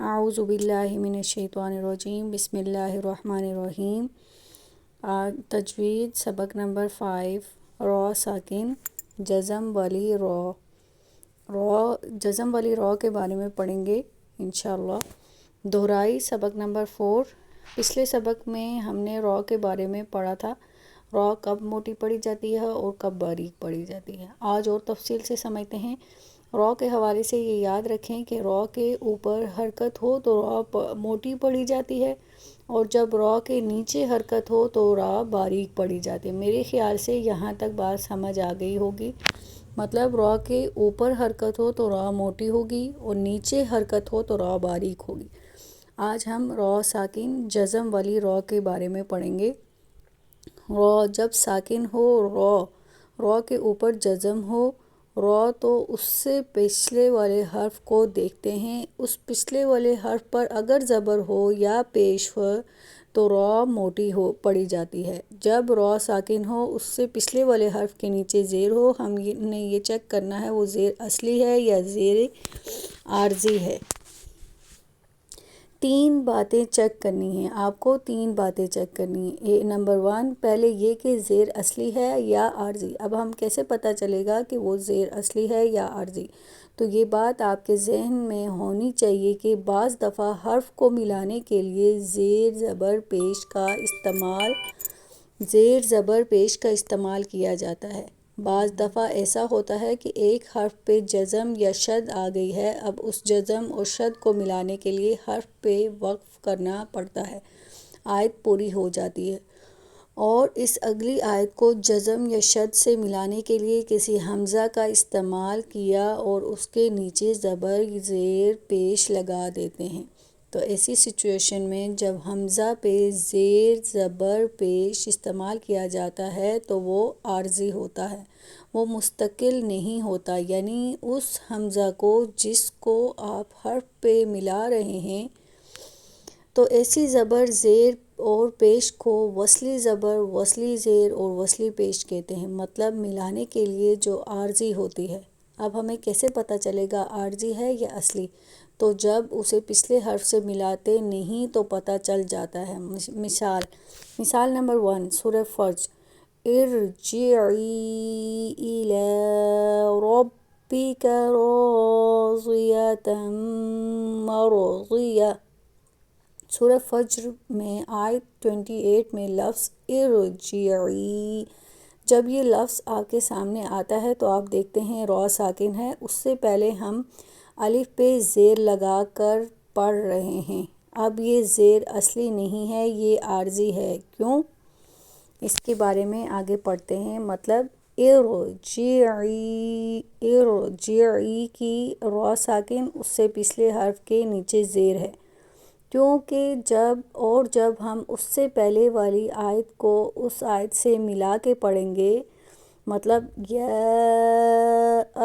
اعوذ باللہ من الشیطان الرجیم بسم اللہ الرحمن الرحیم۔ تجوید سبق نمبر 5 را ساکن جزم والی جزم والی را کے بارے میں پڑھیں گے انشاءاللہ۔ دہرائی سبق نمبر 4۔ پچھلے سبق میں ہم نے را کے بارے میں پڑھا تھا، را کب موٹی پڑھی جاتی ہے اور کب باریک پڑھی جاتی ہے۔ آج اور تفصیل سے سمجھتے ہیں۔ را کے حوالے سے یہ یاد رکھیں کہ را کے اوپر حرکت ہو تو را موٹی پڑھی جاتی ہے، اور جب را کے نیچے حرکت ہو تو را باریک پڑھی جاتی ہے۔ میرے خیال سے یہاں تک بات سمجھ آ گئی ہوگی۔ مطلب را کے اوپر حرکت ہو تو را موٹی ہوگی اور نیچے حرکت ہو تو را باریک ہوگی۔ آج ہم را ساکن جزم والی را کے بارے میں پڑھیں گے۔ را جب ساکن ہو، را کے اوپر جزم ہو، را تو اس سے پچھلے والے حرف کو دیکھتے ہیں، اس پچھلے والے حرف پر اگر زبر ہو یا پیش ہو تو را موٹی پڑھی جاتی ہے۔ جب را ساکن ہو، اس سے پچھلے والے حرف کے نیچے زیر ہو، ہم نے یہ چیک کرنا ہے وہ زیر اصلی ہے یا زیر عارضی ہے۔ تین باتیں چیک کرنی ہیں آپ کو، تین باتیں چیک کرنی ہیں۔ نمبر 1، پہلے یہ کہ زیر اصلی ہے یا عارضی۔ اب ہم کیسے پتہ چلے گا کہ وہ زیر اصلی ہے یا عارضی؟ تو یہ بات آپ کے ذہن میں ہونی چاہیے کہ بعض دفعہ حرف کو ملانے کے لیے زیر زبر پیش کا استعمال کیا جاتا ہے۔ بعض دفعہ ایسا ہوتا ہے کہ ایک حرف پہ جزم یا شد آ گئی ہے، اب اس جزم اور شد کو ملانے کے لیے حرف پہ وقف کرنا پڑتا ہے، آیت پوری ہو جاتی ہے، اور اس اگلی آیت کو جزم یا شد سے ملانے کے لیے کسی حمزہ کا استعمال کیا اور اس کے نیچے زبر زیر پیش لگا دیتے ہیں۔ تو ایسی سچویشن میں جب حمزہ پہ زیر زبر پیش استعمال کیا جاتا ہے تو وہ عارضی ہوتا ہے، وہ مستقل نہیں ہوتا، یعنی اس حمزہ کو جس کو آپ حرف پہ ملا رہے ہیں، تو ایسی زبر زیر اور پیش کو وصلی زبر، وصلی زیر اور وصلی پیش کہتے ہیں، مطلب ملانے کے لیے جو عارضی ہوتی ہے۔ اب ہمیں کیسے پتہ چلے گا عارضی ہے یا اصلی؟ تو جب اسے پچھلے حرف سے ملاتے نہیں تو پتہ چل جاتا ہے۔ مثال نمبر 1، سورہ فجر، ارجعی الی ربک راضیۃ مرضیہ۔ سورہ فجر میں آیت 28 میں لفظ ارجعی، جب یہ لفظ آپ کے سامنے آتا ہے تو آپ دیکھتے ہیں را ساکن ہے، اس سے پہلے ہم الف پہ زیر لگا کر پڑھ رہے ہیں۔ اب یہ زیر اصلی نہیں ہے، یہ عارضی ہے۔ کیوں؟ اس کے بارے میں آگے پڑھتے ہیں۔ مطلب ارجعی کی را ساکن اس سے پچھلے حرف کے نیچے زیر ہے، کیونکہ جب ہم اس سے پہلے والی آیت کو اس آیت سے ملا کے پڑھیں گے، مطلب یا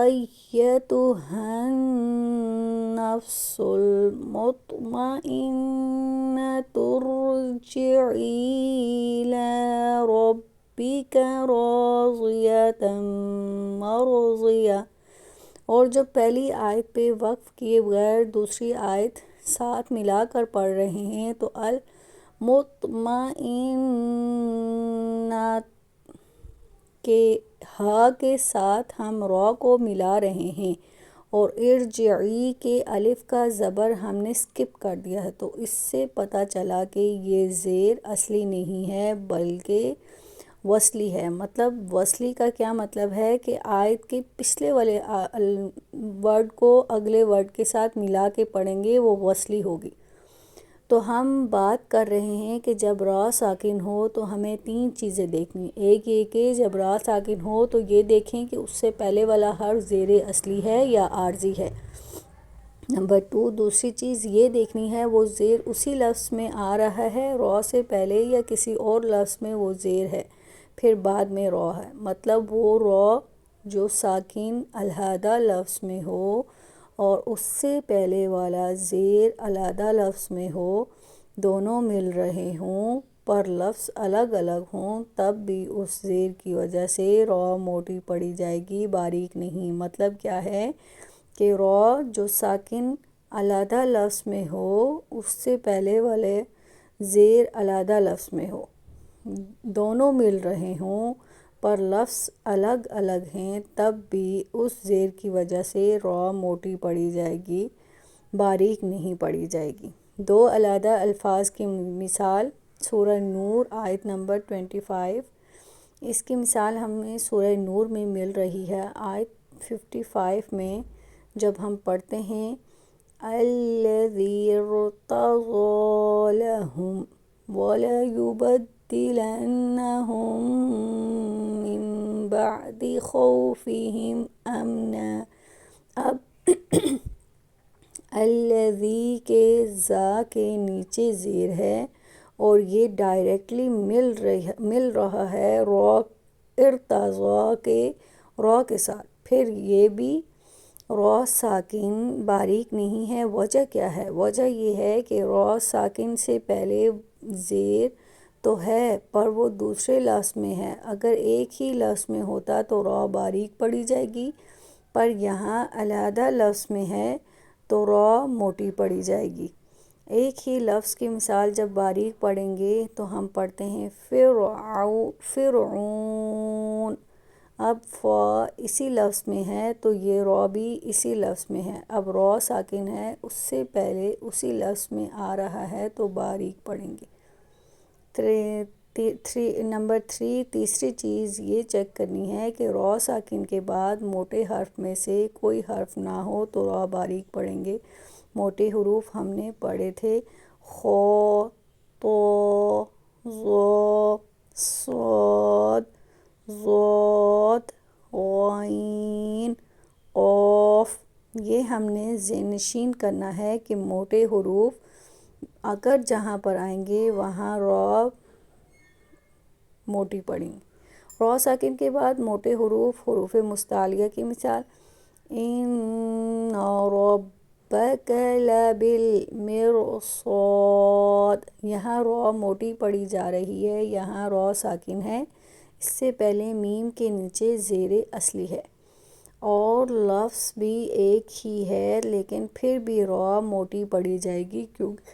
ایتھا النفس المطمئنۃ ارجعی الی ربک راضیۃ مرضیہ، اور جب پہلی آیت پہ وقف کیے بغیر دوسری آیت ساتھ ملا کر پڑھ رہے ہیں تو المطمئنۃ کے ہا کے ساتھ ہم را کو ملا رہے ہیں، اور ارجعی کے الف کا زبر ہم نے سکپ کر دیا ہے، تو اس سے پتہ چلا کہ یہ زیر اصلی نہیں ہے بلکہ وصلی ہے۔ مطلب وصلی کا کیا مطلب ہے کہ آیت کے پچھلے والے ورڈ کو اگلے ورڈ کے ساتھ ملا کے پڑھیں گے، وہ وصلی ہوگی۔ تو ہم بات کر رہے ہیں کہ جب را ساکن ہو تو ہمیں تین چیزیں دیکھنی۔ ایک یہ کہ جب را ساکن ہو تو یہ دیکھیں کہ اس سے پہلے والا حرف زیر اصلی ہے یا عارضی ہے۔ نمبر 2، دوسری چیز یہ دیکھنی ہے وہ زیر اسی لفظ میں آ رہا ہے را سے پہلے یا کسی اور لفظ میں وہ زیر ہے پھر بعد میں را ہے، مطلب وہ را جو ساکن علیحدہ لفظ میں ہو اور اس سے پہلے والا زیر علیحدہ لفظ میں ہو، دونوں مل رہے ہوں پر لفظ الگ الگ ہوں، تب بھی اس زیر کی وجہ سے را موٹی پڑھی جائے گی، باریک نہیں۔ مطلب کیا ہے کہ را جو ساکن علیحدہ لفظ میں ہو اس سے پہلے والے زیر علیحدہ لفظ میں ہو، دونوں مل رہے ہوں پر لفظ الگ الگ ہیں، تب بھی اس زیر کی وجہ سے را موٹی پڑھی جائے گی، باریک نہیں پڑھی جائے گی۔ دو علیحدہ الفاظ کی مثال سورہ نور آیت نمبر 25۔ اس کی مثال ہمیں سورہ نور میں مل رہی ہے آیت 55 میں، جب ہم پڑھتے ہیں الَّذِي ارْتَضَىٰ لَهُمْ وَلَيُبَدِّلَنَّهُم مِّن بَعْدِ خَوْفِهِمْ أَمْنًا۔ اب الَّذِي کے ذا کے نیچے زیر ہے اور یہ ڈائریکٹلی مل رہا ہے را ارتضیٰ کے را کے ساتھ، پھر یہ بھی را ساکن باریک نہیں ہے۔ وجہ کیا ہے؟ وجہ یہ ہے کہ را ساکن سے پہلے زیر تو ہے پر وہ دوسرے لفظ میں ہے، اگر ایک ہی لفظ میں ہوتا تو را باریک پڑھی جائے گی، پر یہاں علیحدہ لفظ میں ہے تو را موٹی پڑھی جائے گی۔ ایک ہی لفظ کی مثال جب باریک پڑھیں گے تو ہم پڑھتے ہیں فرعون۔ اب فا اسی لفظ میں ہے تو یہ را بھی اسی لفظ میں ہے، اب را ساکن ہے اس سے پہلے اسی لفظ میں آ رہا ہے تو باریک پڑھیں گے۔ نمبر 3، تیسری چیز یہ چیک کرنی ہے کہ را ساکن کے بعد موٹے حرف میں سے کوئی حرف نہ ہو تو را باریک پڑھیں گے۔ موٹے حروف ہم نے پڑھے تھے خا، طا، ظا، صاد، ضاد، غین، قاف۔ یہ ہم نے ذہن نشین کرنا ہے کہ موٹے حروف اگر جہاں پر آئیں گے وہاں را موٹی پڑھیں گے۔ را ساکن کے بعد موٹے حروف، حروف مستعلیہ کی مثال اِنَّ رَبَّكَ لَبِالْمِرْصَادِ۔ یہاں را موٹی پڑھی جا رہی ہے، یہاں را ساکن ہے، اس سے پہلے میم کے نیچے زیر اصلی ہے اور لفظ بھی ایک ہی ہے لیکن پھر بھی را موٹی پڑھی جائے گی، کیونکہ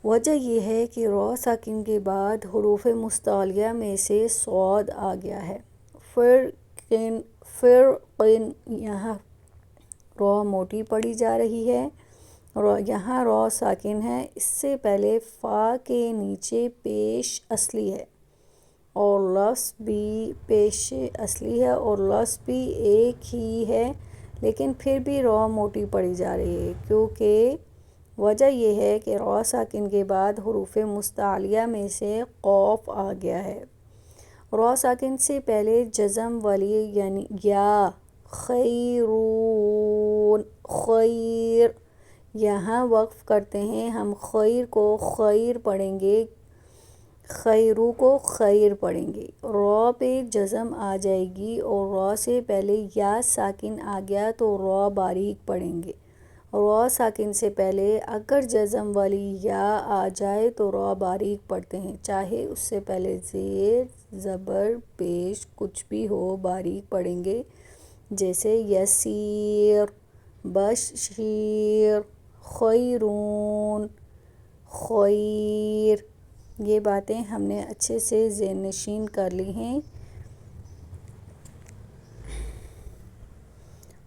وجہ یہ ہے کہ را ساکن کے بعد حروف مستعلیہ میں سے صاد آ گیا ہے۔ فرقن، یہاں را موٹی پڑھی جا رہی ہے، یہاں را ساکن ہے، اس سے پہلے فا کے نیچے پیش اصلی ہے اور لفظ بھی پیش اصلی ہے اور لفظ بھی ایک ہی ہے لیکن پھر بھی را موٹی پڑھی جا رہی ہے، کیونکہ وجہ یہ ہے کہ را ساکن کے بعد حروف مستعلیہ میں سے قاف آ گیا ہے۔ را ساکن سے پہلے جزم والی یعنی یا، خیرون، خیر، یہاں وقف کرتے ہیں ہم خیر کو خیر پڑھیں گے، خیرو کو خیر پڑھیں گے۔ را پہ جزم آ جائے گی اور را سے پہلے یا ساکن آ گیا تو را باریک پڑھیں گے۔ را ساکن سے پہلے اگر جزم والی یا آ جائے تو را باریک پڑھتے ہیں، چاہے اس سے پہلے زیر، زبر، پیش کچھ بھی ہو باریک پڑھیں گے، جیسے یسیر، بشیر، خیرون، خیر۔ یہ باتیں ہم نے اچھے سے ذہن نشین کر لی ہیں۔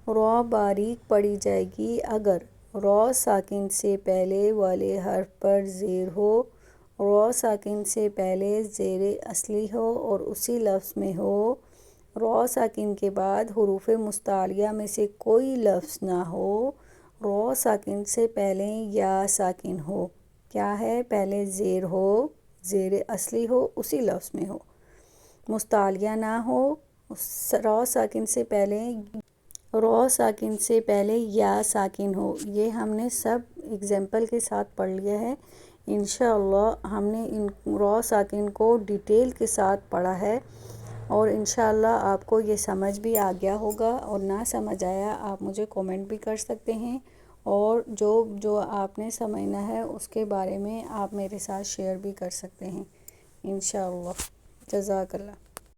را باریک پڑھی جائے گی اگر را ساکن سے پہلے والے حرف پر زیر ہو، را ساکن سے پہلے زیر اصلی ہو اور اسی لفظ میں ہو، را ساکن کے بعد حروف مستعلیہ میں سے کوئی لفظ نہ ہو، را ساکن سے پہلے یا ساکن ہو، کیا ہے پہلے زیر ہو، زیر اصلی ہو اسی لفظ میں ہو، مستعلیہ نہ ہو، را ساکن سے پہلے یا ساکن ہو۔ یہ ہم نے سب ایگزامپل کے ساتھ پڑھ لیا ہے۔ انشاءاللہ ہم نے ان را ساکن کو ڈیٹیل کے ساتھ پڑھا ہے اور انشاءاللہ آپ کو یہ سمجھ بھی آ گیا ہوگا، اور نہ سمجھ آیا آپ مجھے کومنٹ بھی کر سکتے ہیں، اور جو آپ نے سمجھنا ہے اس کے بارے میں آپ میرے ساتھ شیئر بھی کر سکتے ہیں انشاءاللہ۔ جزاک اللہ۔